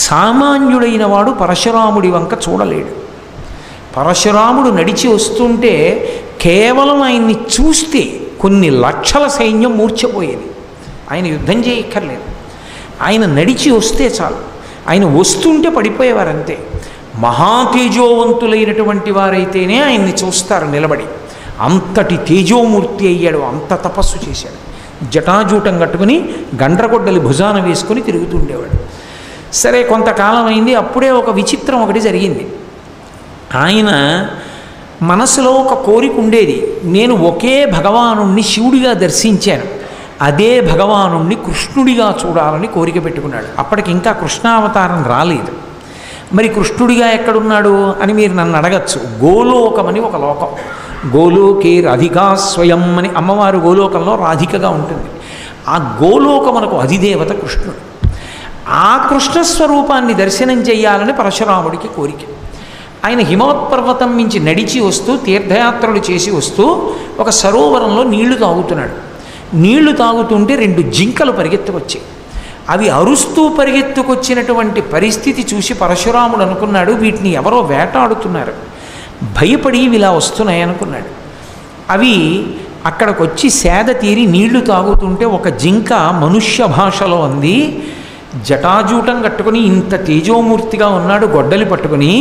సామాన్యుడైన వాడు పరశురాముడి వంక చూడలేడు. పరశురాముడు నడిచి వస్తుంటే కేవలం ఆయన్ని చూస్తే కొన్ని లక్షల సైన్యం మూర్ఛపోయేది. ఆయన యుద్ధం చేయక్కర్లేదు, ఆయన నడిచి వస్తే చాలు. ఆయన వస్తుంటే పడిపోయేవారంతే. మహాతేజోవంతులైనటువంటి వారైతేనే ఆయన్ని చూస్తారు నిలబడి. అంతటి తేజోమూర్తి అయ్యాడు, అంత తపస్సు చేశాడు. జటాజూటం కట్టుకుని గండ్రగొడ్డలి భుజాన వేసుకుని తిరుగుతుండేవాడు. సరే, కొంతకాలం అయింది. అప్పుడే ఒక విచిత్రం ఒకటి జరిగింది. ఆయన మనసులో ఒక కోరిక ఉండేది. నేను ఒకే భగవానుణ్ణి శివుడిగా దర్శించాను, అదే భగవానుణ్ణి కృష్ణుడిగా చూడాలని కోరిక పెట్టుకున్నాడు. అప్పటికి ఇంకా కృష్ణావతారం రాలేదు. మరి కృష్ణుడిగా ఎక్కడున్నాడు అని మీరు నన్ను అడగచ్చు. గోలోకమని ఒక లోకం, గోలోకే రాధికా స్వయం అని అమ్మవారు గోలోకంలో రాధికగా ఉంటుంది. ఆ గోలోకమునకు అధిదేవత కృష్ణుడు. ఆ కృష్ణస్వరూపాన్ని దర్శనం చేయాలని పరశురాముడికి కోరిక. ఆయన హిమవత్పర్వతం నుంచి నడిచి వస్తూ తీర్థయాత్రలు చేసి వస్తూ ఒక సరోవరంలో నీళ్లు తాగుతున్నాడు. నీళ్లు తాగుతుంటే 2 జింకలు పరిగెత్తుకొచ్చాయి. అవి అరుస్తూ పరిగెత్తుకొచ్చినటువంటి పరిస్థితి చూసి పరశురాముడు అనుకున్నాడు, వీటిని ఎవరో వేటాడుతున్నారు, భయపడి ఇలా వస్తున్నాయి అనుకున్నాడు. అవి అక్కడికి వచ్చి సేద తీరి నీళ్లు తాగుతుంటే ఒక జింక మనుష్య భాషలో అంది, జటాజూటం కట్టుకుని ఇంత తేజోమూర్తిగా ఉన్నాడు, గొడ్డలి పట్టుకుని,